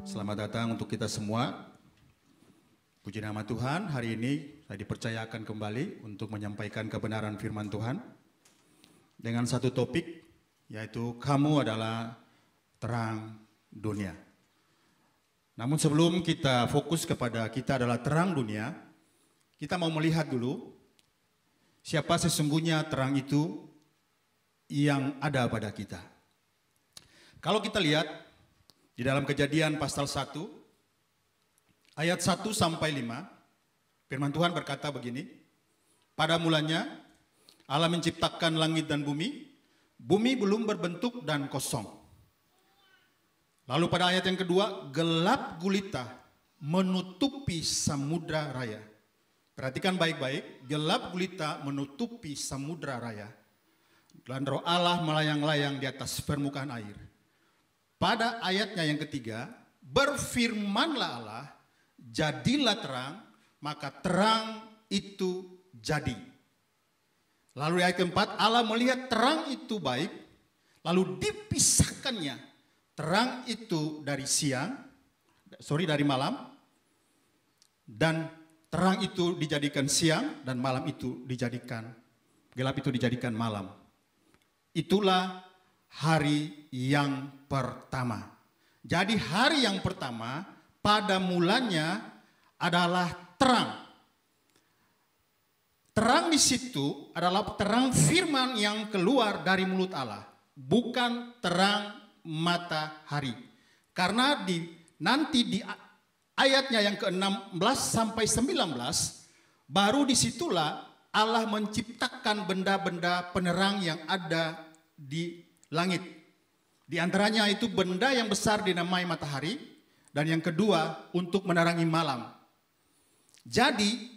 Selamat datang untuk kita semua. Puji nama Tuhan, hari ini saya dipercayakan kembali untuk menyampaikan kebenaran firman Tuhan dengan satu topik, yaitu kamu adalah terang dunia. Namun sebelum kita fokus kepada kita adalah terang dunia, kita mau melihat dulu siapa sesungguhnya terang itu yang ada pada kita. Kalau kita lihat di dalam Kejadian pasal 1 ayat 1 sampai 5, firman Tuhan berkata begini, pada mulanya Allah menciptakan langit dan bumi, bumi belum berbentuk dan kosong. Lalu pada ayat yang kedua, gelap gulita menutupi samudra raya. Perhatikan baik-baik, gelap gulita menutupi samudra raya. Dan roh Allah melayang-layang di atas permukaan air. Pada ayatnya yang ketiga, berfirmanlah Allah, jadilah terang, maka terang itu jadi. Lalu di ayat keempat, Allah melihat terang itu baik, lalu dipisahkannya terang itu dari malam, dan terang itu dijadikan siang, dan malam itu gelap itu dijadikan malam. Itulah hari yang pertama. Jadi hari yang pertama pada mulanya adalah terang. Terang di situ adalah terang firman yang keluar dari mulut Allah, bukan terang matahari. Karena nanti di ayatnya yang ke-16 sampai 19 baru disitulah Allah menciptakan benda-benda penerang yang ada di langit. Di antaranya itu benda yang besar dinamai matahari, dan yang kedua untuk menerangi malam. Jadi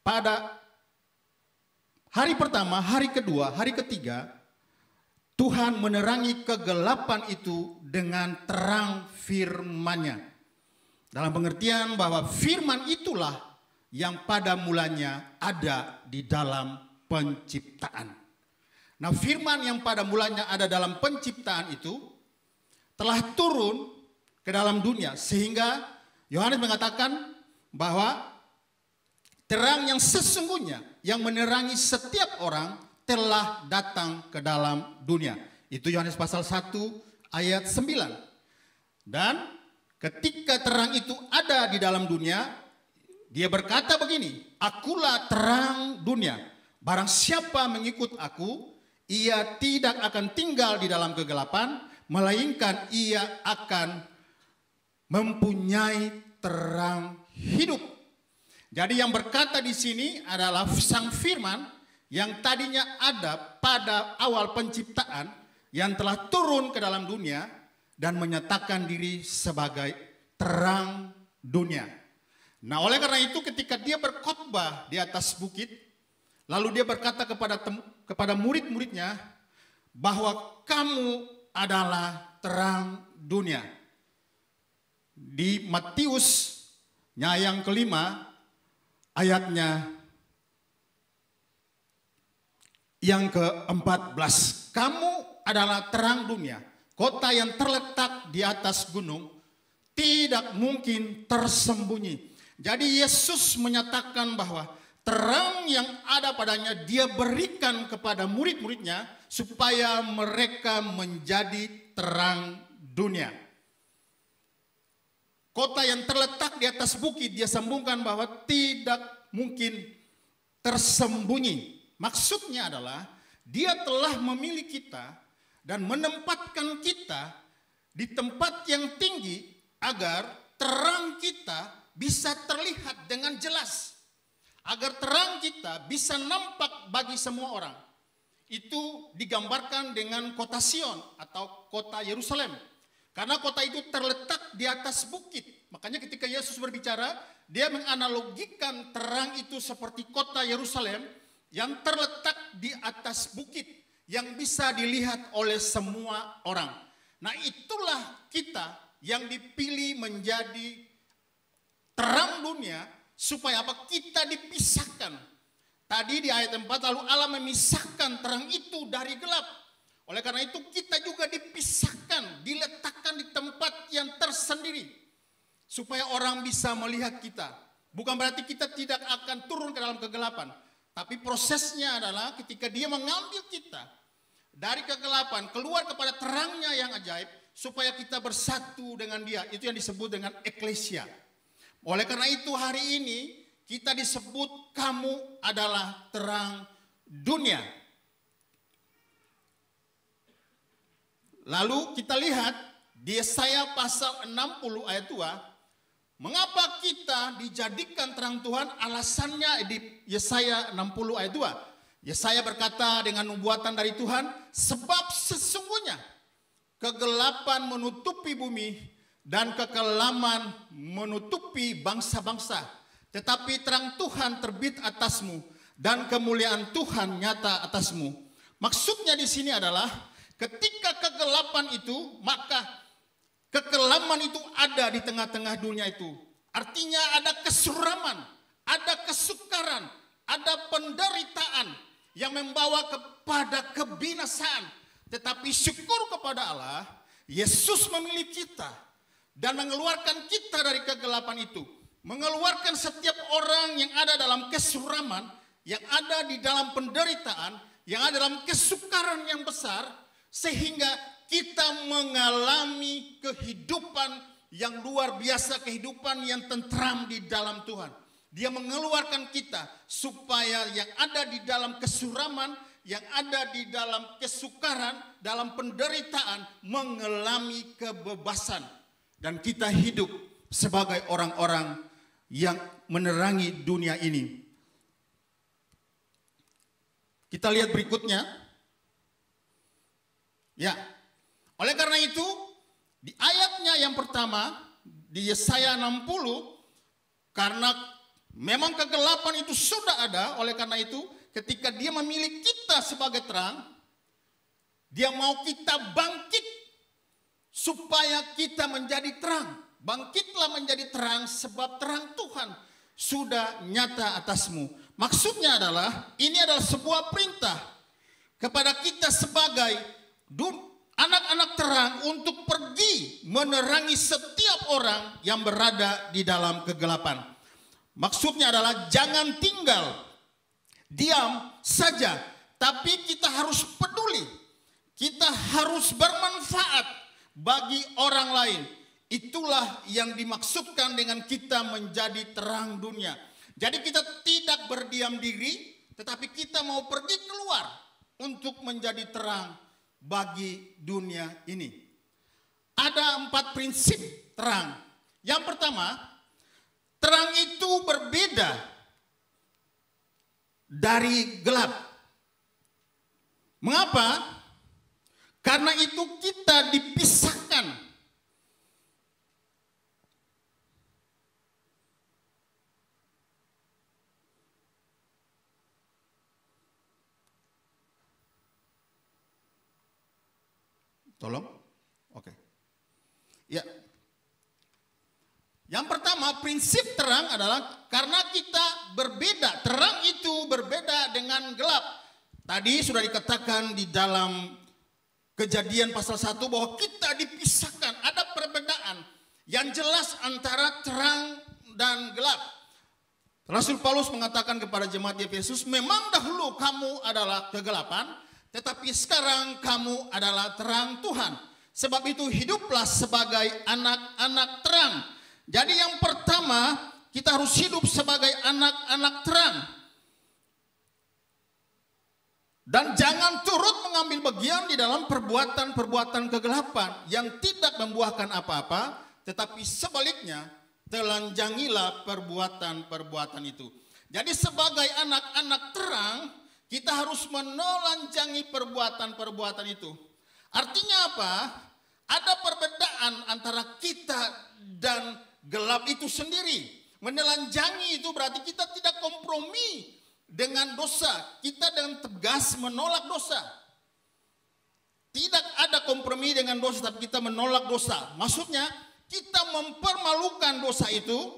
pada hari pertama, hari kedua, hari ketiga, Tuhan menerangi kegelapan itu dengan terang firman-Nya. Dalam pengertian bahwa firman itulah yang pada mulanya ada di dalam penciptaan. Nah, firman yang pada mulanya ada dalam penciptaan itu telah turun ke dalam dunia, sehingga Yohanes mengatakan bahwa terang yang sesungguhnya yang menerangi setiap orang telah datang ke dalam dunia. Itu Yohanes pasal 1 ayat 9. Dan ketika terang itu ada di dalam dunia, dia berkata begini, akulah terang dunia. Barang siapa mengikut aku, ia tidak akan tinggal di dalam kegelapan, melainkan ia akan mempunyai terang hidup. Jadi yang berkata di sini adalah sang firman yang tadinya ada pada awal penciptaan, yang telah turun ke dalam dunia dan menyatakan diri sebagai terang dunia. Nah, oleh karena itu ketika dia berkhotbah di atas bukit, lalu dia berkata kepada murid-muridnya bahwa kamu adalah terang dunia. Di Matiusnya yang kelima, ayatnya yang ke-14. Kamu adalah terang dunia. Kota yang terletak di atas gunung tidak mungkin tersembunyi. Jadi Yesus menyatakan bahwa terang yang ada padanya dia berikan kepada murid-muridnya supaya mereka menjadi terang dunia. Kota yang terletak di atas bukit dia sambungkan bahwa tidak mungkin tersembunyi. Maksudnya adalah dia telah memilih kita dan menempatkan kita di tempat yang tinggi agar terang kita bisa terlihat dengan jelas. Agar terang kita bisa nampak bagi semua orang. Itu digambarkan dengan kota Sion atau kota Yerusalem. Karena kota itu terletak di atas bukit. Makanya ketika Yesus berbicara, dia menganalogikan terang itu seperti kota Yerusalem yang terletak di atas bukit, yang bisa dilihat oleh semua orang. Nah, itulah kita yang dipilih menjadi terang dunia, supaya apa? Kita dipisahkan. Tadi di ayat 4, lalu Allah memisahkan terang itu dari gelap. Oleh karena itu kita juga dipisahkan, diletakkan di tempat yang tersembunyi supaya orang bisa melihat kita. Bukan berarti kita tidak akan turun ke dalam kegelapan. Tapi prosesnya adalah ketika dia mengambil kita dari kegelapan keluar kepada terangnya yang ajaib, supaya kita bersatu dengan dia. Itu yang disebut dengan eklesia. Oleh karena itu hari ini kita disebut kamu adalah terang dunia. Lalu kita lihat di Yesaya pasal 60 ayat 2. Mengapa kita dijadikan terang Tuhan? Alasannya di Yesaya 60 ayat 2. Yesaya berkata dengan nubuatan dari Tuhan, sebab sesungguhnya kegelapan menutupi bumi dan kekelaman menutupi bangsa-bangsa. Tetapi terang Tuhan terbit atasmu dan kemuliaan Tuhan nyata atasmu. Maksudnya di sini adalah ketika kegelapan itu, maka kekelaman itu ada di tengah-tengah dunia itu. Artinya ada kesuraman, ada kesukaran, ada penderitaan yang membawa kepada kebinasaan. Tetapi syukur kepada Allah, Yesus memilih kita dan mengeluarkan kita dari kegelapan itu. Mengeluarkan setiap orang yang ada dalam kesuraman, yang ada di dalam penderitaan, yang ada dalam kesukaran yang besar, sehingga kita mengalami kehidupan yang luar biasa, kehidupan yang tentram di dalam Tuhan. Dia mengeluarkan kita supaya yang ada di dalam kesuraman, yang ada di dalam kesukaran, dalam penderitaan, mengalami kebebasan. Dan kita hidup sebagai orang-orang yang menerangi dunia ini. Kita lihat berikutnya. Ya, oleh karena itu di ayatnya yang pertama di Yesaya 60, karena memang kegelapan itu sudah ada, oleh karena itu ketika dia memilih kita sebagai terang, dia mau kita bangkit supaya kita menjadi terang. Bangkitlah menjadi terang sebab terang Tuhan sudah nyata atasmu. Maksudnya adalah ini adalah sebuah perintah kepada kita sebagai anak-anak terang untuk pergi menerangi setiap orang yang berada di dalam kegelapan. Maksudnya adalah jangan tinggal diam saja, tapi kita harus peduli. Kita harus bermanfaat bagi orang lain. Itulah yang dimaksudkan dengan kita menjadi terang dunia. Jadi kita tidak berdiam diri, tetapi kita mau pergi keluar untuk menjadi terang bagi dunia ini. Ada 4 prinsip terang. Yang pertama, terang itu berbeda dari gelap. Mengapa? Karena itu kita dipisahkan. Tolong? Oke. Ya. Yang pertama, prinsip terang adalah karena kita berbeda. Terang itu berbeda dengan gelap. Tadi sudah dikatakan di dalam Kejadian pasal 1 bahwa kita dipisahkan. Ada perbedaan yang jelas antara terang dan gelap. Rasul Paulus mengatakan kepada jemaat di Efesus, memang dahulu kamu adalah kegelapan, tetapi sekarang kamu adalah terang Tuhan. Sebab itu hiduplah sebagai anak-anak terang. Jadi yang pertama, kita harus hidup sebagai anak-anak terang. Dan jangan turut mengambil bagian di dalam perbuatan-perbuatan kegelapan yang tidak membuahkan apa-apa, tetapi sebaliknya telanjangilah perbuatan-perbuatan itu. Jadi sebagai anak-anak terang, kita harus menelanjangi perbuatan-perbuatan itu. Artinya apa? Ada perbedaan antara kita dan gelap itu sendiri. Menelanjangi itu berarti kita tidak kompromi dengan dosa. Kita dengan tegas menolak dosa. Tidak ada kompromi dengan dosa, tapi kita menolak dosa. Maksudnya kita mempermalukan dosa itu,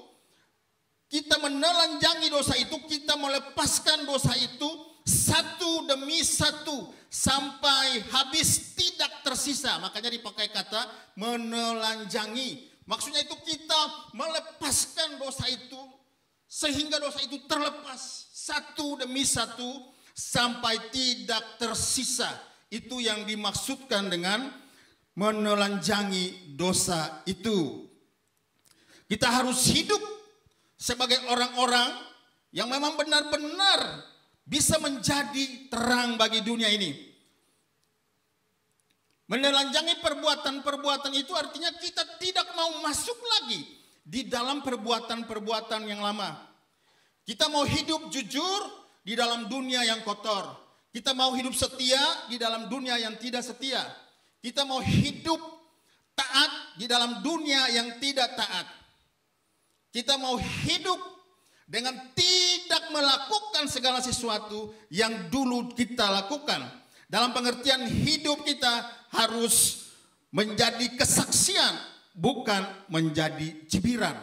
kita menelanjangi dosa itu, kita melepaskan dosa itu satu demi satu sampai habis tidak tersisa. Makanya dipakai kata menelanjangi. Maksudnya itu kita melepaskan dosa itu sehingga dosa itu terlepas satu demi satu sampai tidak tersisa. Itu yang dimaksudkan dengan menelanjangi dosa itu. Kita harus hidup sebagai orang-orang yang memang benar-benar bisa menjadi terang bagi dunia ini. Menelanjangi perbuatan-perbuatan itu artinya kita tidak mau masuk lagi di dalam perbuatan-perbuatan yang lama. Kita mau hidup jujur di dalam dunia yang kotor. Kita mau hidup setia di dalam dunia yang tidak setia. Kita mau hidup taat di dalam dunia yang tidak taat. Kita mau hidup dengan tidak melakukan segala sesuatu yang dulu kita lakukan. Dalam pengertian hidup kita harus menjadi kesaksian, bukan menjadi cibiran.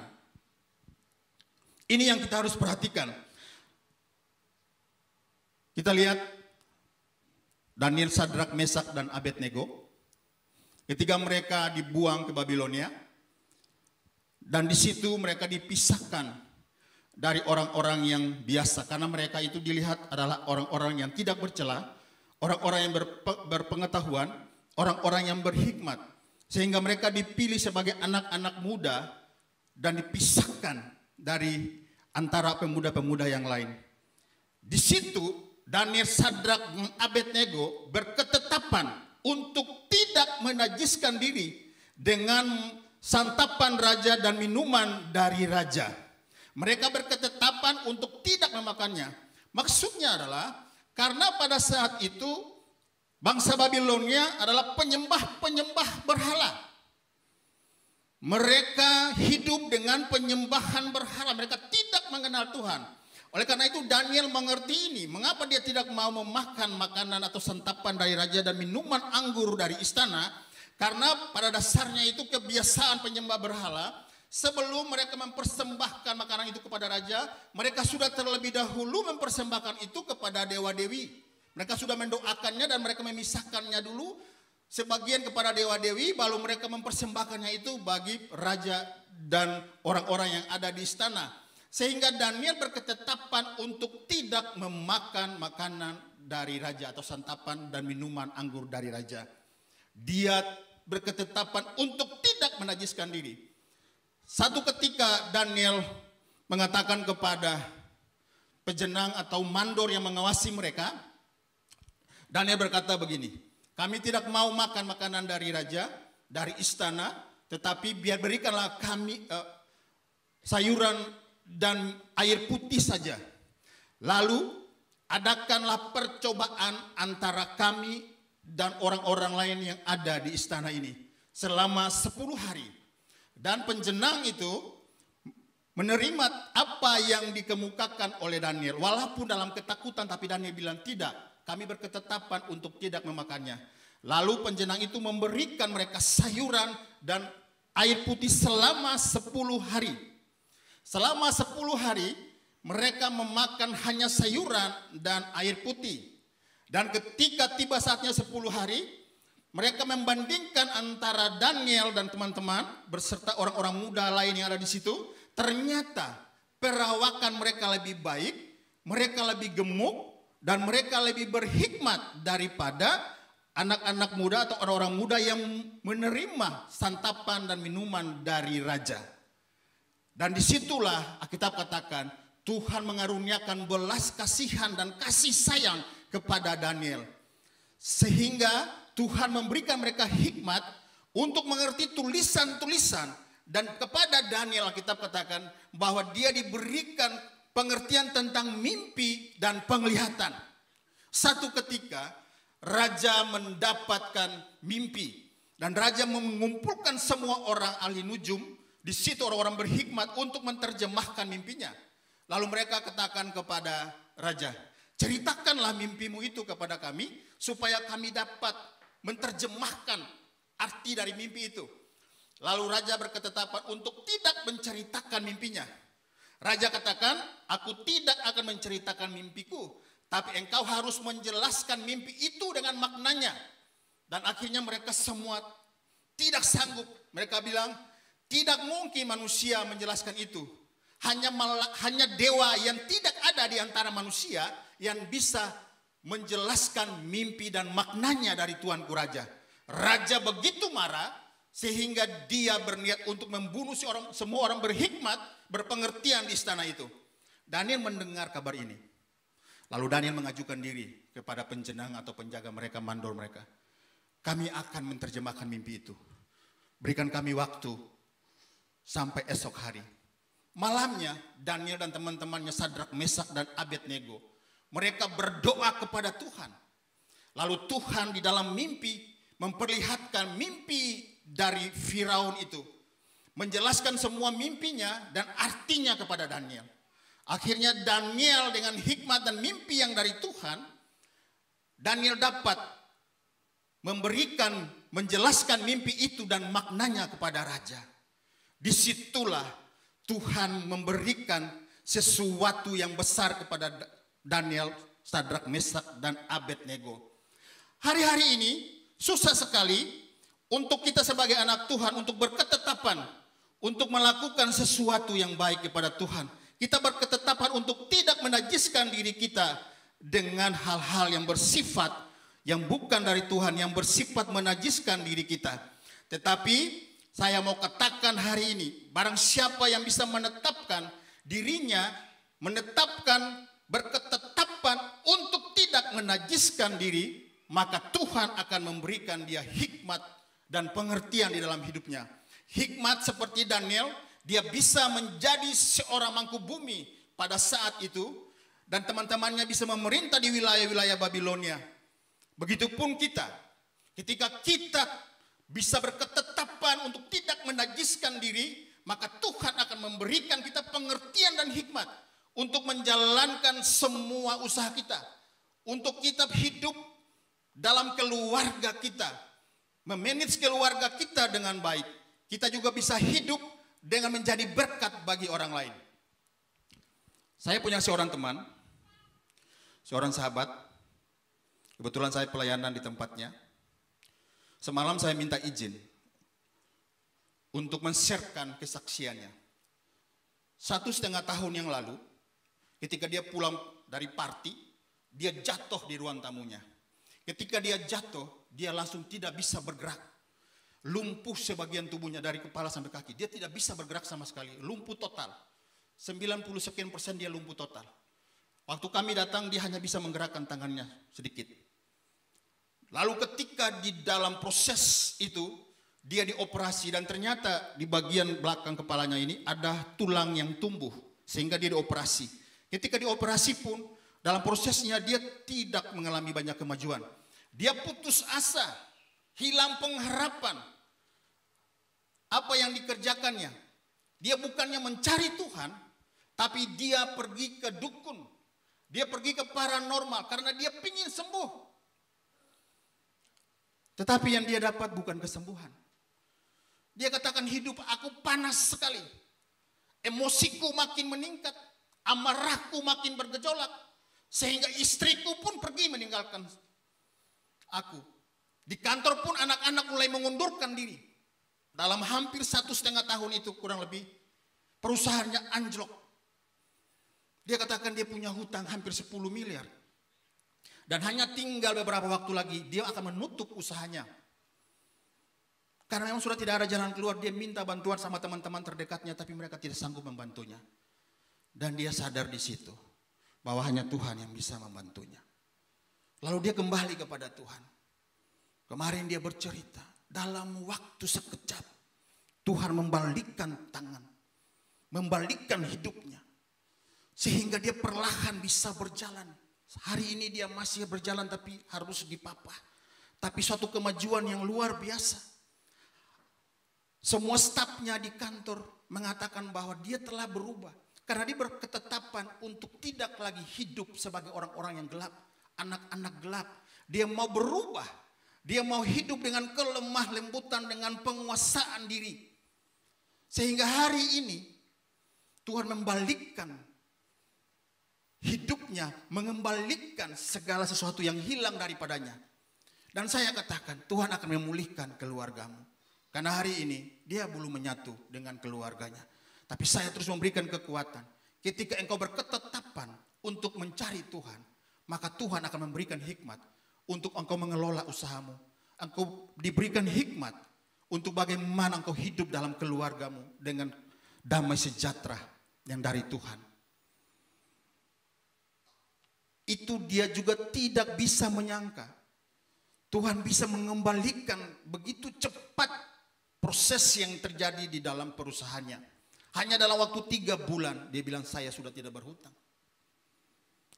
Ini yang kita harus perhatikan. Kita lihat Daniel, Sadrak, Mesak, dan Abednego. Ketika mereka dibuang ke Babilonia, dan di situ mereka dipisahkan dari orang-orang yang biasa. Karena mereka itu dilihat adalah orang-orang yang tidak bercela, orang-orang yang berpengetahuan, orang-orang yang berhikmat. Sehingga mereka dipilih sebagai anak-anak muda dan dipisahkan dari antara pemuda-pemuda yang lain. Di situ Daniel, Sadrak, dan Abednego berketetapan untuk tidak menajiskan diri dengan santapan raja dan minuman dari raja. Mereka berketetapan untuk tidak memakannya. Maksudnya adalah karena pada saat itu bangsa Babilonia adalah penyembah-penyembah berhala. Mereka hidup dengan penyembahan berhala. Mereka tidak mengenal Tuhan. Oleh karena itu Daniel mengerti ini. Mengapa dia tidak mau memakan makanan atau santapan dari raja dan minuman anggur dari istana? Karena pada dasarnya itu kebiasaan penyembah berhala. Sebelum mereka mempersembahkan makanan itu kepada raja, mereka sudah terlebih dahulu mempersembahkan itu kepada dewa-dewi. Mereka sudah mendoakannya dan mereka memisahkannya dulu. Sebagian kepada dewa-dewi, baru mereka mempersembahkannya itu bagi raja dan orang-orang yang ada di istana. Sehingga Daniel berketetapan untuk tidak memakan makanan dari raja atau santapan dan minuman anggur dari raja. Dia berketetapan untuk tidak menajiskan diri. Satu ketika Daniel mengatakan kepada pejenang atau mandor yang mengawasi mereka, Daniel berkata begini, kami tidak mau makan makanan dari raja, dari istana, tetapi biar berikanlah kami sayuran dan air putih saja. Lalu adakanlah percobaan antara kami dan orang-orang lain yang ada di istana ini selama 10 hari. Dan penjenang itu menerima apa yang dikemukakan oleh Daniel. Walaupun dalam ketakutan, tapi Daniel bilang tidak. Kami berketetapan untuk tidak memakannya. Lalu penjenang itu memberikan mereka sayuran dan air putih selama 10 hari. Selama 10 hari mereka memakan hanya sayuran dan air putih. Dan ketika tiba saatnya 10 hari, mereka membandingkan antara Daniel dan teman-teman beserta orang-orang muda lain yang ada di situ. Ternyata perawakan mereka lebih baik, mereka lebih gemuk, dan mereka lebih berhikmat daripada anak-anak muda atau orang-orang muda yang menerima santapan dan minuman dari raja. Dan disitulah Alkitab katakan Tuhan mengaruniakan belas kasihan dan kasih sayang kepada Daniel. Sehingga Tuhan memberikan mereka hikmat untuk mengerti tulisan-tulisan. Dan kepada Daniel Alkitab katakan bahwa dia diberikan pengertian tentang mimpi dan penglihatan. Satu ketika raja mendapatkan mimpi. Dan raja mengumpulkan semua orang ahli nujum. Di situ orang-orang berhikmat untuk menerjemahkan mimpinya. Lalu mereka katakan kepada raja, ceritakanlah mimpimu itu kepada kami supaya kami dapat menerjemahkan arti dari mimpi itu. Lalu raja berketetapan untuk tidak menceritakan mimpinya. Raja katakan, aku tidak akan menceritakan mimpiku, tapi engkau harus menjelaskan mimpi itu dengan maknanya. Dan akhirnya mereka semua tidak sanggup. Mereka bilang, Tidak mungkin manusia menjelaskan itu. Hanya dewa yang tidak ada di antara manusia yang bisa menjelaskan mimpi dan maknanya dari Tuanku Raja. Raja begitu marah sehingga dia berniat untuk membunuh semua orang berhikmat, berpengertian di istana itu. Daniel mendengar kabar ini. Lalu Daniel mengajukan diri kepada penjenang atau penjaga mereka, mandor mereka. Kami akan menerjemahkan mimpi itu. Berikan kami waktu sampai esok hari. Malamnya Daniel dan teman-temannya Sadrak, Mesak dan Abednego, mereka berdoa kepada Tuhan. Lalu Tuhan di dalam mimpi memperlihatkan mimpi dari Firaun itu, menjelaskan semua mimpinya dan artinya kepada Daniel. Akhirnya Daniel dengan hikmat dan mimpi yang dari Tuhan, Daniel dapat menjelaskan mimpi itu dan maknanya kepada raja. Disitulah Tuhan memberikan sesuatu yang besar kepada Daniel, Sadrak, Mesak dan Abednego. Hari-hari ini susah sekali untuk kita sebagai anak Tuhan untuk berketetapan, untuk melakukan sesuatu yang baik kepada Tuhan. Kita berketetapan untuk tidak menajiskan diri kita dengan hal-hal yang bersifat yang bukan dari Tuhan, yang bersifat menajiskan diri kita. Tetapi saya mau katakan hari ini, barang siapa yang bisa menetapkan dirinya, berketetapan untuk tidak menajiskan diri, maka Tuhan akan memberikan dia hikmat dan pengertian di dalam hidupnya. Hikmat seperti Daniel, dia bisa menjadi seorang mangku bumi pada saat itu, dan teman-temannya bisa memerintah di wilayah-wilayah Babilonia. Begitupun kita, ketika kita bisa berketetapan untuk tidak menajiskan diri, maka Tuhan akan memberikan kita pengertian dan hikmat untuk menjalankan semua usaha kita, untuk kita hidup dalam keluarga kita, memanage keluarga kita dengan baik. Kita juga bisa hidup dengan menjadi berkat bagi orang lain. Saya punya seorang teman, seorang sahabat, kebetulan saya pelayanan di tempatnya. Semalam saya minta izin untuk men-sharekan kesaksiannya. 1,5 tahun yang lalu, ketika dia pulang dari party, dia jatuh di ruang tamunya. Ketika dia jatuh, dia langsung tidak bisa bergerak. Lumpuh sebagian tubuhnya dari kepala sampai kaki. Dia tidak bisa bergerak sama sekali. Lumpuh total. 90% dia lumpuh total. Waktu kami datang, dia hanya bisa menggerakkan tangannya sedikit. Lalu ketika di dalam proses itu, dia dioperasi dan ternyata di bagian belakang kepalanya ini ada tulang yang tumbuh. Sehingga dia dioperasi. Ketika dioperasi pun, dalam prosesnya dia tidak mengalami banyak kemajuan. Dia putus asa, hilang pengharapan. Apa yang dikerjakannya? Dia bukannya mencari Tuhan, tapi dia pergi ke dukun. Dia pergi ke paranormal karena dia ingin sembuh. Tetapi yang dia dapat bukan kesembuhan. Dia katakan, hidup aku panas sekali. Emosiku makin meningkat. Amarahku makin bergejolak. Sehingga istriku pun pergi meninggalkan aku. Di kantor pun anak-anak mulai mengundurkan diri. Dalam hampir 1,5 tahun itu kurang lebih, perusahaannya anjlok. Dia katakan dia punya hutang hampir 10 miliar. Dan hanya tinggal beberapa waktu lagi dia akan menutup usahanya. Karena memang sudah tidak ada jalan keluar, dia minta bantuan sama teman-teman terdekatnya, tapi mereka tidak sanggup membantunya. Dan dia sadar di situ bahwa hanya Tuhan yang bisa membantunya. Lalu dia kembali kepada Tuhan. Kemarin dia bercerita, dalam waktu sekejap Tuhan membalikkan tangan, membalikkan hidupnya, sehingga dia perlahan bisa berjalan. Hari ini dia masih berjalan tapi harus dipapah. Tapi suatu kemajuan yang luar biasa. Semua stafnya di kantor mengatakan bahwa dia telah berubah. Karena dia berketetapan untuk tidak lagi hidup sebagai orang-orang yang gelap. Anak-anak gelap. Dia mau berubah. Dia mau hidup dengan kelemah lembutan, dengan penguasaan diri. Sehingga hari ini Tuhan membalikkan hidupnya, mengembalikan segala sesuatu yang hilang daripadanya. Dan saya katakan, Tuhan akan memulihkan keluargamu. Karena hari ini dia belum menyatu dengan keluarganya. Tapi saya terus memberikan kekuatan. Ketika engkau berketetapan untuk mencari Tuhan, maka Tuhan akan memberikan hikmat untuk engkau mengelola usahamu. Engkau diberikan hikmat untuk bagaimana engkau hidup dalam keluargamu dengan damai sejahtera yang dari Tuhan. Itu dia juga tidak bisa menyangka. Tuhan bisa mengembalikan begitu cepat proses yang terjadi di dalam perusahaannya. Hanya dalam waktu 3 bulan dia bilang saya sudah tidak berhutang.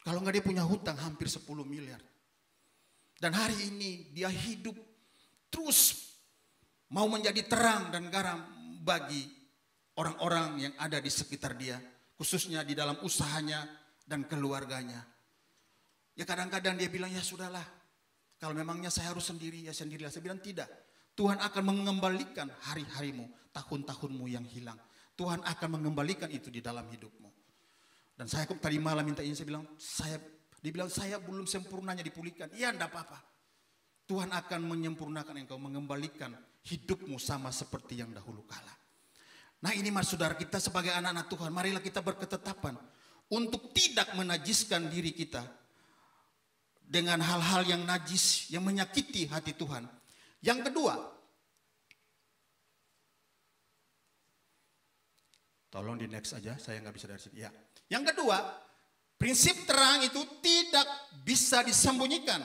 Kalau enggak dia punya hutang hampir 10 miliar. Dan hari ini dia hidup terus mau menjadi terang dan garam bagi orang-orang yang ada di sekitar dia. Khususnya di dalam usahanya dan keluarganya. Ya kadang-kadang dia bilang ya sudahlah. Kalau memangnya saya harus sendiri ya sendirilah. Saya bilang tidak. Tuhan akan mengembalikan hari-harimu, tahun-tahunmu yang hilang. Tuhan akan mengembalikan itu di dalam hidupmu. Dan saya tadi malam minta ini, saya bilang, dia bilang saya belum sempurnanya dipulihkan. Ya enggak apa-apa. Tuhan akan menyempurnakan engkau, mengembalikan hidupmu sama seperti yang dahulu kala. Nah ini mas saudara, kita sebagai anak-anak Tuhan, marilah kita berketetapan untuk tidak menajiskan diri kita dengan hal-hal yang najis, yang menyakiti hati Tuhan. Yang kedua, tolong di next aja, saya nggak bisa dari sini. Ya. Yang kedua, prinsip terang itu tidak bisa disembunyikan.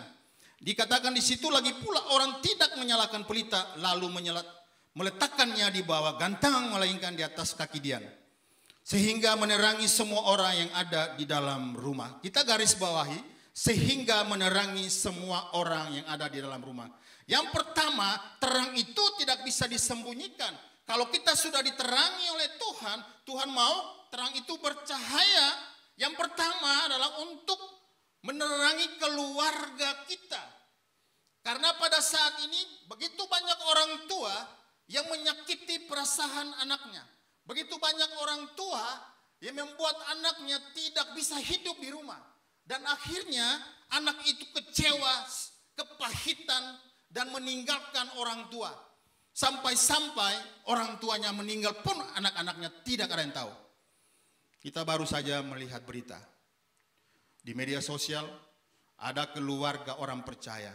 Dikatakan di situ lagi pula orang tidak menyalakan pelita lalu meletakkannya di bawah gantang, melainkan di atas kaki dian, sehingga menerangi semua orang yang ada di dalam rumah. Kita garis bawahi, sehingga menerangi semua orang yang ada di dalam rumah. Yang pertama, terang itu tidak bisa disembunyikan. Kalau kita sudah diterangi oleh Tuhan, Tuhan mau terang itu bercahaya. Yang pertama adalah untuk menerangi keluarga kita. Karena pada saat ini begitu banyak orang tua yang menyakiti perasaan anaknya. Begitu banyak orang tua yang membuat anaknya tidak bisa hidup di rumah. Dan akhirnya anak itu kecewa, kepahitan, dan meninggalkan orang tua. Sampai-sampai orang tuanya meninggal pun anak-anaknya tidak ada yang tahu. Kita baru saja melihat berita. Di media sosial ada keluarga orang percaya.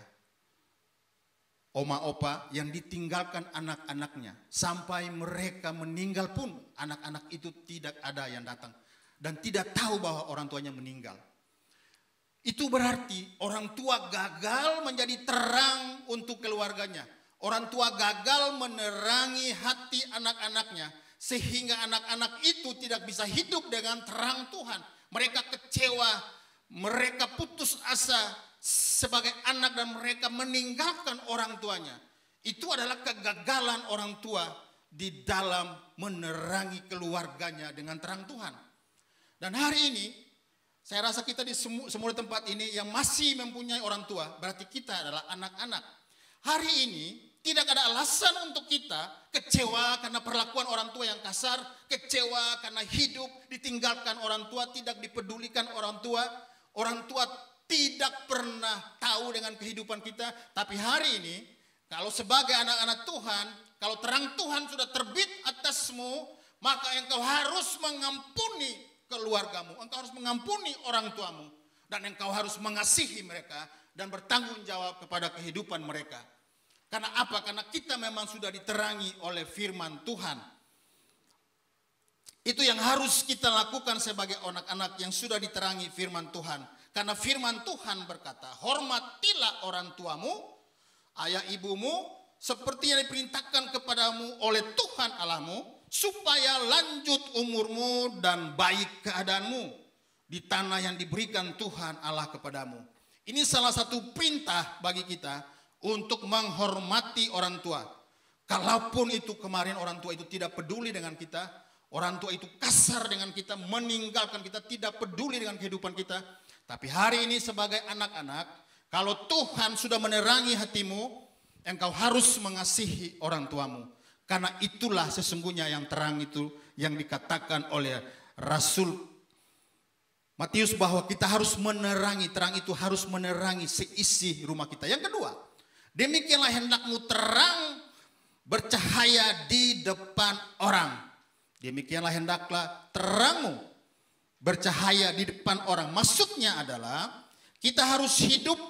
Oma opa yang ditinggalkan anak-anaknya. Sampai mereka meninggal pun anak-anak itu tidak ada yang datang. Dan tidak tahu bahwa orang tuanya meninggal. Itu berarti orang tua gagal menjadi terang untuk keluarganya. Orang tua gagal menerangi hati anak-anaknya. Sehingga anak-anak itu tidak bisa hidup dengan terang Tuhan. Mereka kecewa, mereka putus asa sebagai anak dan mereka meninggalkan orang tuanya. Itu adalah kegagalan orang tua di dalam menerangi keluarganya dengan terang Tuhan. Dan hari ini, saya rasa kita di semua tempat ini yang masih mempunyai orang tua, berarti kita adalah anak-anak. Hari ini tidak ada alasan untuk kita kecewa karena perlakuan orang tua yang kasar, kecewa karena hidup ditinggalkan orang tua, tidak dipedulikan orang tua tidak pernah tahu dengan kehidupan kita. Tapi hari ini, kalau sebagai anak-anak Tuhan, kalau terang Tuhan sudah terbit atasmu, maka engkau harus mengampuni keluargamu, engkau harus mengampuni orang tuamu, dan engkau harus mengasihi mereka dan bertanggung jawab kepada kehidupan mereka. Karena apa? Karena kita memang sudah diterangi oleh firman Tuhan. Itu yang harus kita lakukan sebagai anak-anak yang sudah diterangi firman Tuhan. Karena firman Tuhan berkata, hormatilah orang tuamu, ayah ibumu, seperti yang diperintahkan kepadamu oleh Tuhan Allahmu, supaya lanjut umurmu dan baik keadaanmu di tanah yang diberikan Tuhan Allah kepadamu. Ini salah satu perintah bagi kita untuk menghormati orang tua. Kalaupun itu kemarin orang tua itu tidak peduli dengan kita, orang tua itu kasar dengan kita, meninggalkan kita, tidak peduli dengan kehidupan kita. Tapi hari ini sebagai anak-anak, kalau Tuhan sudah menerangi hatimu, engkau harus mengasihi orang tuamu. Karena itulah sesungguhnya yang terang itu yang dikatakan oleh Rasul Matius bahwa kita harus menerangi, terang itu harus menerangi seisi rumah kita. Yang kedua, demikianlah hendakmu terang bercahaya di depan orang. Demikianlah hendaklah terangmu bercahaya di depan orang. Maksudnya adalah kita harus hidup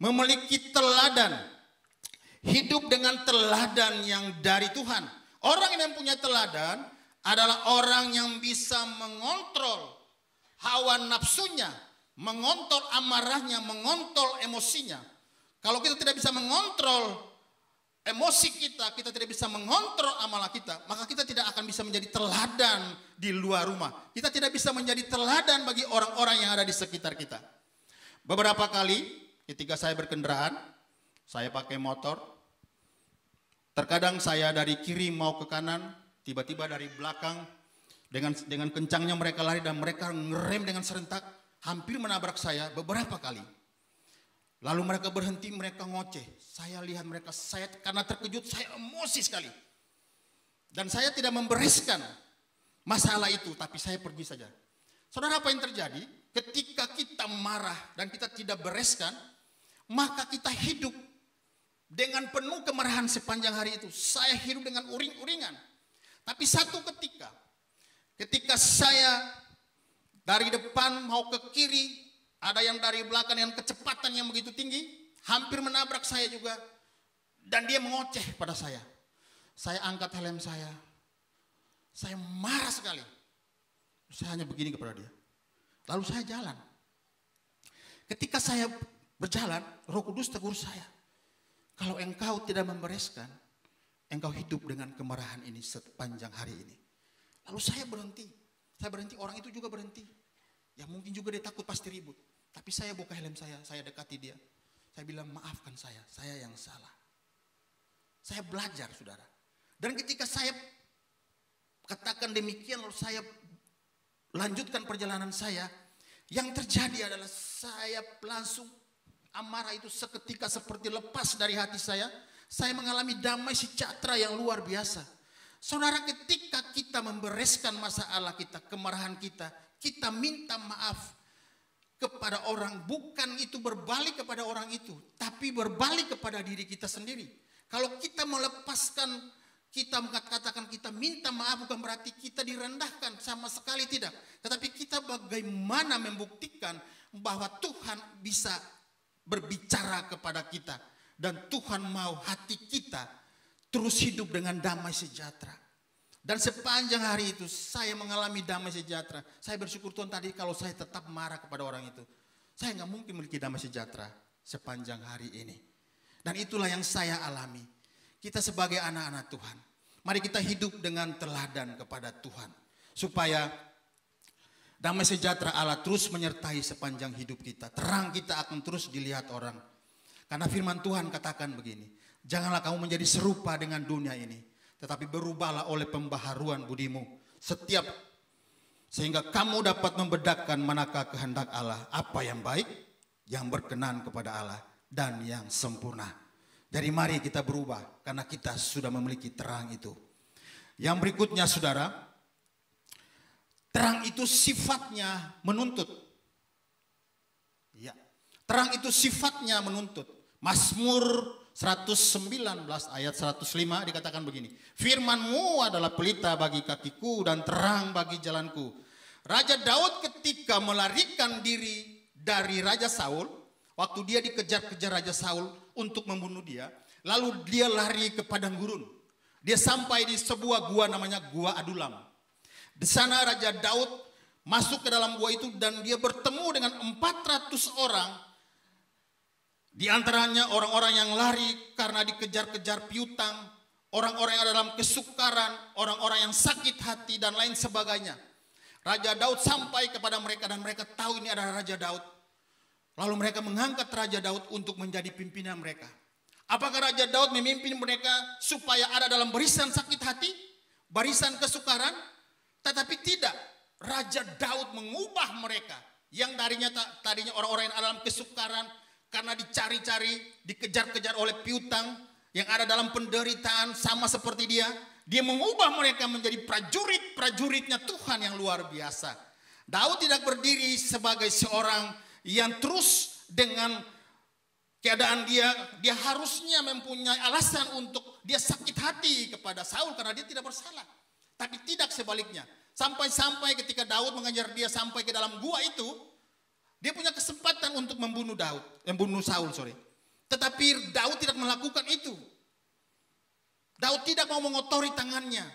memiliki teladan. Hidup dengan teladan yang dari Tuhan. Orang yang punya teladan adalah orang yang bisa mengontrol hawa nafsunya, mengontrol amarahnya, mengontrol emosinya. Kalau kita tidak bisa mengontrol emosi kita, kita tidak bisa mengontrol amarah kita, maka kita tidak akan bisa menjadi teladan di luar rumah. Kita tidak bisa menjadi teladan bagi orang-orang yang ada di sekitar kita. Beberapa kali ketika saya berkendaraan, saya pakai motor, terkadang saya dari kiri mau ke kanan, tiba-tiba dari belakang dengan kencangnya mereka lari dan mereka ngerem dengan serentak, hampir menabrak saya beberapa kali. Lalu mereka berhenti, mereka ngoceh. Saya lihat mereka, saya karena terkejut, saya emosi sekali. Dan saya tidak membereskan masalah itu, tapi saya pergi saja. Saudara, apa yang terjadi? Ketika kita marah dan kita tidak bereskan, maka kita hidup dengan penuh kemarahan sepanjang hari itu. Saya hidup dengan uring-uringan. Tapi satu ketika saya dari depan mau ke kiri, ada yang dari belakang dengan kecepatan yang begitu tinggi, hampir menabrak saya juga. Dan dia mengoceh pada saya. Saya angkat helm saya. Saya marah sekali. Saya hanya begini kepada dia. Lalu saya jalan. Ketika saya berjalan, Roh Kudus tegur saya. Kalau engkau tidak membereskan, engkau hidup dengan kemarahan ini sepanjang hari ini. Lalu saya berhenti. Orang itu juga berhenti. Ya mungkin juga dia takut pasti ribut. Tapi saya buka helm saya dekati dia. Saya bilang, maafkan saya yang salah. Saya belajar, saudara. Dan ketika saya katakan demikian, lalu saya lanjutkan perjalanan saya, yang terjadi adalah saya langsung amarah itu seketika seperti lepas dari hati saya. Saya mengalami damai sejahtera yang luar biasa. Saudara, ketika kita membereskan masalah kita, kemarahan kita minta maaf kepada orang, bukan itu berbalik kepada orang itu, tapi berbalik kepada diri kita sendiri. Kalau kita melepaskan, kita mengatakan kita minta maaf, bukan berarti kita direndahkan, sama sekali tidak. Tetapi kita bagaimana membuktikan bahwa Tuhan bisa berbicara kepada kita. Dan Tuhan mau hati kita terus hidup dengan damai sejahtera. Dan sepanjang hari itu saya mengalami damai sejahtera. Saya bersyukur Tuhan tadi kalau saya tetap marah kepada orang itu, saya nggak mungkin memiliki damai sejahtera sepanjang hari ini. Dan itulah yang saya alami. Kita sebagai anak-anak Tuhan, mari kita hidup dengan teladan kepada Tuhan. Supaya damai sejahtera Allah terus menyertai sepanjang hidup kita. Terang kita akan terus dilihat orang. Karena firman Tuhan katakan begini, janganlah kamu menjadi serupa dengan dunia ini, tetapi berubahlah oleh pembaharuan budimu sehingga kamu dapat membedakan manakah kehendak Allah, apa yang baik, yang berkenan kepada Allah, dan yang sempurna. Jadi mari kita berubah karena kita sudah memiliki terang itu. Yang berikutnya, saudara, terang itu sifatnya menuntut. Ya, terang itu sifatnya menuntut. Mazmur 119 ayat 105 dikatakan begini. Firman-Mu adalah pelita bagi kakiku dan terang bagi jalanku. Raja Daud ketika melarikan diri dari Raja Saul, waktu dia dikejar-kejar Raja Saul untuk membunuh dia, lalu dia lari ke padang gurun. Dia sampai di sebuah gua namanya Gua Adulam. Di sana Raja Daud masuk ke dalam gua itu dan dia bertemu dengan 400 orang. Di antaranya orang-orang yang lari karena dikejar-kejar piutang, orang-orang yang ada dalam kesukaran, orang-orang yang sakit hati dan lain sebagainya. Raja Daud sampai kepada mereka dan mereka tahu ini adalah Raja Daud. Lalu mereka mengangkat Raja Daud untuk menjadi pimpinan mereka. Apakah Raja Daud memimpin mereka supaya ada dalam barisan sakit hati, barisan kesukaran? Tetapi tidak. Raja Daud mengubah mereka yang tadinya orang-orang yang ada dalam kesukaran, karena dicari-cari, dikejar-kejar oleh piutang, yang ada dalam penderitaan sama seperti dia. Dia mengubah mereka menjadi prajurit-prajuritnya Tuhan yang luar biasa. Daud tidak berdiri sebagai seorang yang terus dengan keadaan dia harusnya mempunyai alasan untuk dia sakit hati kepada Saul karena dia tidak bersalah. Tapi tidak sebaliknya. Sampai-sampai ketika Daud mengejar dia sampai ke dalam gua itu, dia punya kesempatan untuk membunuh Saul. Tetapi Daud tidak melakukan itu. Daud tidak mau mengotori tangannya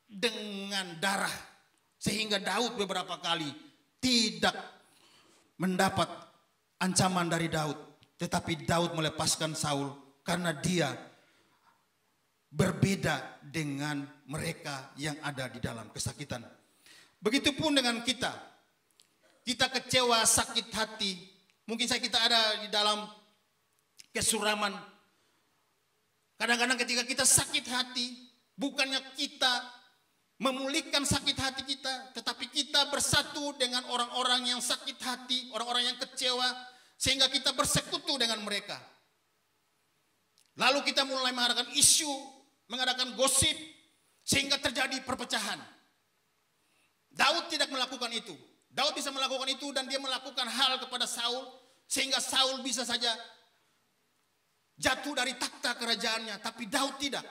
dengan darah. Sehingga Daud beberapa kali tidak mendapat ancaman dari Daud. Tetapi Daud melepaskan Saul karena dia berbeda dengan mereka yang ada di dalam kesakitan. Begitupun dengan kita. Kita kecewa, sakit hati. Mungkin kita ada di dalam kesuraman. Kadang-kadang ketika kita sakit hati, bukannya kita memulihkan sakit hati kita, tetapi kita bersatu dengan orang-orang yang sakit hati, orang-orang yang kecewa, sehingga kita bersekutu dengan mereka. Lalu kita mulai mengadakan isu, mengadakan gosip, sehingga terjadi perpecahan. Daud tidak melakukan itu. Daud bisa melakukan itu dan dia melakukan hal kepada Saul, sehingga Saul bisa saja jatuh dari takhta kerajaannya. Tapi Daud tidak.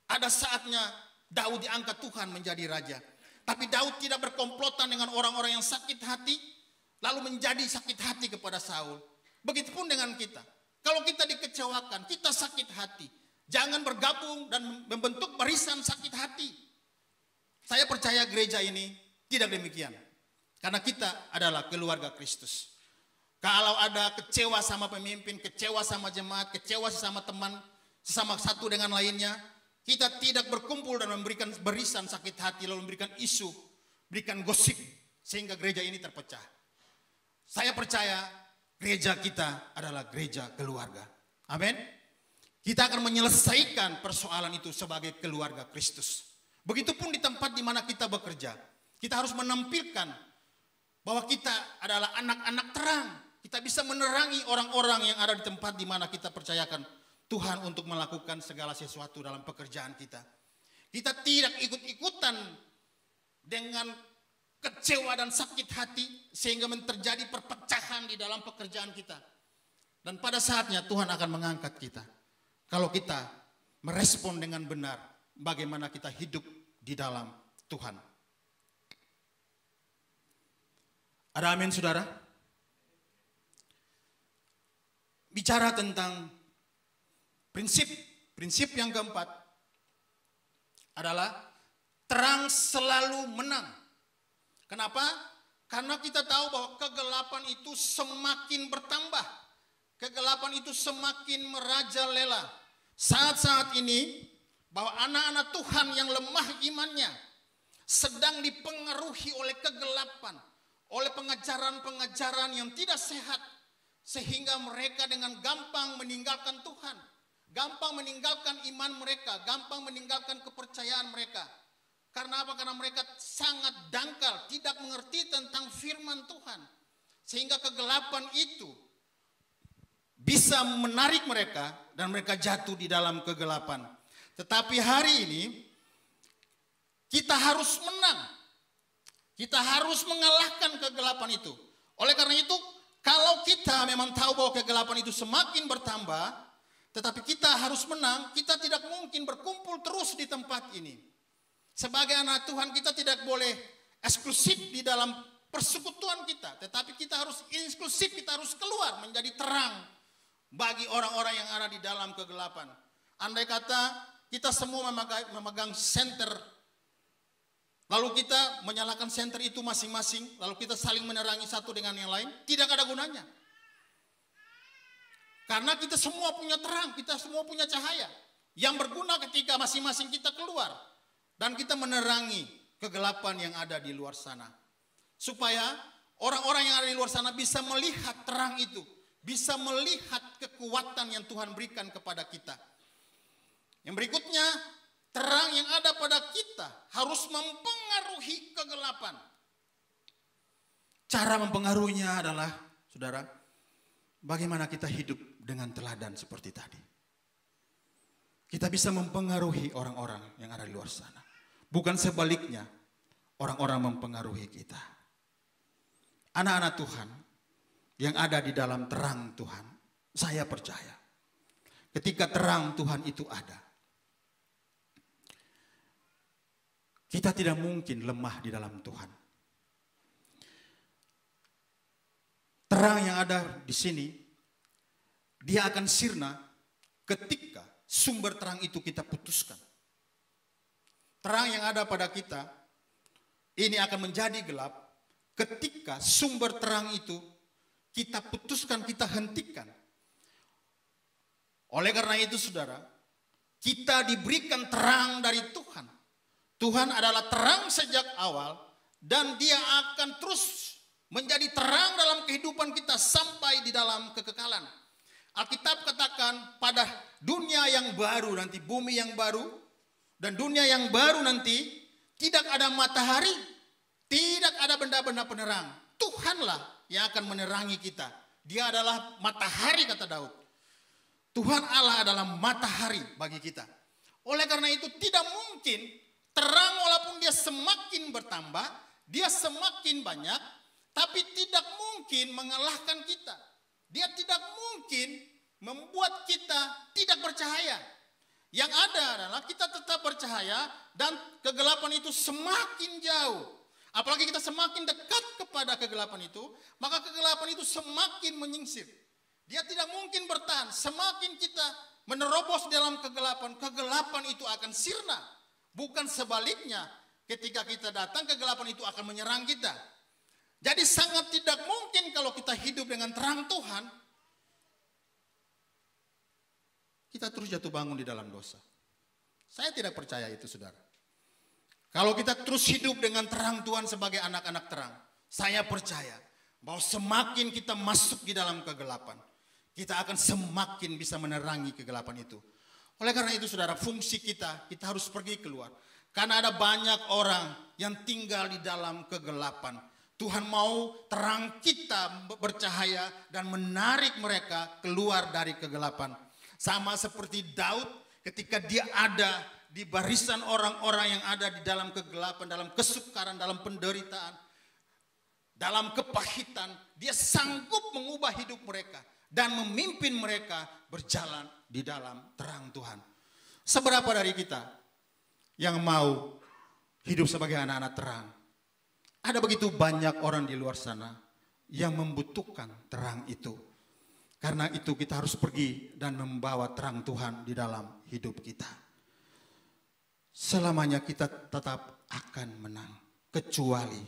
Ada saatnya Daud diangkat Tuhan menjadi raja. Tapi Daud tidak berkomplotan dengan orang-orang yang sakit hati, lalu menjadi sakit hati kepada Saul. Begitupun dengan kita. Kalau kita dikecewakan, kita sakit hati. Jangan bergabung dan membentuk barisan sakit hati. Saya percaya gereja ini tidak demikian. Karena kita adalah keluarga Kristus. Kalau ada kecewa sama pemimpin, kecewa sama jemaat, kecewa sesama teman, sesama satu dengan lainnya, kita tidak berkumpul dan memberikan barisan sakit hati, lalu memberikan isu, berikan gosip, sehingga gereja ini terpecah. Saya percaya gereja kita adalah gereja keluarga. Amin. Kita akan menyelesaikan persoalan itu sebagai keluarga Kristus. Begitupun di tempat di mana kita bekerja. Kita harus menampilkan bahwa kita adalah anak-anak terang. Kita bisa menerangi orang-orang yang ada di tempat di mana kita percayakan Tuhan untuk melakukan segala sesuatu dalam pekerjaan kita. Kita tidak ikut-ikutan dengan kecewa dan sakit hati sehingga terjadi perpecahan di dalam pekerjaan kita. Dan pada saatnya Tuhan akan mengangkat kita. Kalau kita merespon dengan benar bagaimana kita hidup di dalam Tuhan. Ada amin saudara? Bicara tentang prinsip yang keempat adalah terang selalu menang. Kenapa? Karena kita tahu bahwa kegelapan itu semakin bertambah. Kegelapan itu semakin merajalela. Saat-saat ini bahwa anak-anak Tuhan yang lemah imannya sedang dipengaruhi oleh kegelapan, oleh pengajaran-pengajaran yang tidak sehat, sehingga mereka dengan gampang meninggalkan Tuhan, gampang meninggalkan iman mereka, gampang meninggalkan kepercayaan mereka. Karena apa? Karena mereka sangat dangkal, tidak mengerti tentang firman Tuhan, sehingga kegelapan itu bisa menarik mereka dan mereka jatuh di dalam kegelapan. Tetapi hari ini kita harus menang. Kita harus mengalahkan kegelapan itu. Oleh karena itu, kalau kita memang tahu bahwa kegelapan itu semakin bertambah, tetapi kita harus menang, kita tidak mungkin berkumpul terus di tempat ini. Sebagai anak Tuhan kita tidak boleh eksklusif di dalam persekutuan kita, tetapi kita harus inklusif, kita harus keluar menjadi terang bagi orang-orang yang ada di dalam kegelapan. Andai kata kita semua memegang senter, lalu kita menyalakan senter itu masing-masing, lalu kita saling menerangi satu dengan yang lain, tidak ada gunanya. Karena kita semua punya terang, kita semua punya cahaya yang berguna ketika masing-masing kita keluar dan kita menerangi kegelapan yang ada di luar sana. Supaya orang-orang yang ada di luar sana bisa melihat terang itu, bisa melihat kekuatan yang Tuhan berikan kepada kita. Yang berikutnya, terang yang ada pada kita harus mempengaruhi kegelapan. Cara mempengaruhinya adalah, saudara, bagaimana kita hidup dengan teladan seperti tadi. Kita bisa mempengaruhi orang-orang yang ada di luar sana. Bukan sebaliknya, orang-orang mempengaruhi kita. Anak-anak Tuhan yang ada di dalam terang Tuhan, saya percaya ketika terang Tuhan itu ada. Kita tidak mungkin lemah di dalam Tuhan. Terang yang ada di sini, dia akan sirna ketika sumber terang itu kita putuskan. Terang yang ada pada kita, ini akan menjadi gelap ketika sumber terang itu kita putuskan, kita hentikan. Oleh karena itu saudara, kita diberikan terang dari Tuhan. Tuhan adalah terang sejak awal dan dia akan terus menjadi terang dalam kehidupan kita sampai di dalam kekekalan. Alkitab katakan pada dunia yang baru nanti, bumi yang baru dan dunia yang baru nanti tidak ada matahari, tidak ada benda-benda penerang. Tuhanlah yang akan menerangi kita. Dia adalah matahari kata Daud. Tuhan Allah adalah matahari bagi kita. Oleh karena itu tidak mungkin terang walaupun dia semakin bertambah, dia semakin banyak, tapi tidak mungkin mengalahkan kita. Dia tidak mungkin membuat kita tidak bercahaya. Yang ada adalah kita tetap bercahaya dan kegelapan itu semakin jauh. Apalagi kita semakin dekat kepada kegelapan itu, maka kegelapan itu semakin menyingsir. Dia tidak mungkin bertahan. Semakin kita menerobos dalam kegelapan, kegelapan itu akan sirna. Bukan sebaliknya, ketika kita datang kegelapan itu akan menyerang kita. Jadi sangat tidak mungkin kalau kita hidup dengan terang Tuhan, kita terus jatuh bangun di dalam dosa. Saya tidak percaya itu saudara. Kalau kita terus hidup dengan terang Tuhan sebagai anak-anak terang, saya percaya bahwa semakin kita masuk di dalam kegelapan, kita akan semakin bisa menerangi kegelapan itu. Oleh karena itu saudara, fungsi kita harus pergi keluar. Karena ada banyak orang yang tinggal di dalam kegelapan. Tuhan mau terang kita bercahaya dan menarik mereka keluar dari kegelapan. Sama seperti Daud ketika dia ada di barisan orang-orang yang ada di dalam kegelapan, dalam kesukaran, dalam penderitaan, dalam kepahitan. Dia sanggup mengubah hidup mereka dan memimpin mereka berjalan di dalam terang Tuhan. Seberapa dari kita yang mau hidup sebagai anak-anak terang? Ada begitu banyak orang di luar sana yang membutuhkan terang itu. Karena itu kita harus pergi dan membawa terang Tuhan di dalam hidup kita. Selamanya kita tetap akan menang. Kecuali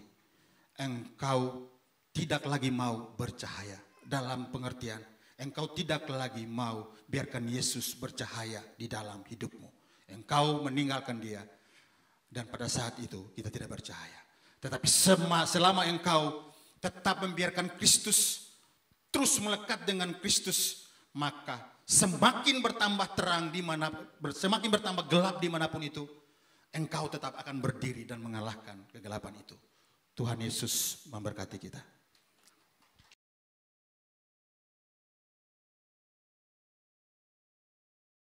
engkau tidak lagi mau bercahaya. Dalam pengertian, engkau tidak lagi mau biarkan Yesus bercahaya di dalam hidupmu. Engkau meninggalkan dia. Dan pada saat itu kita tidak bercahaya. Tetapi selama engkau tetap membiarkan Kristus terus melekat dengan Kristus, maka semakin bertambah terang semakin bertambah gelap dimanapun itu, engkau tetap akan berdiri dan mengalahkan kegelapan itu. Tuhan Yesus memberkati kita.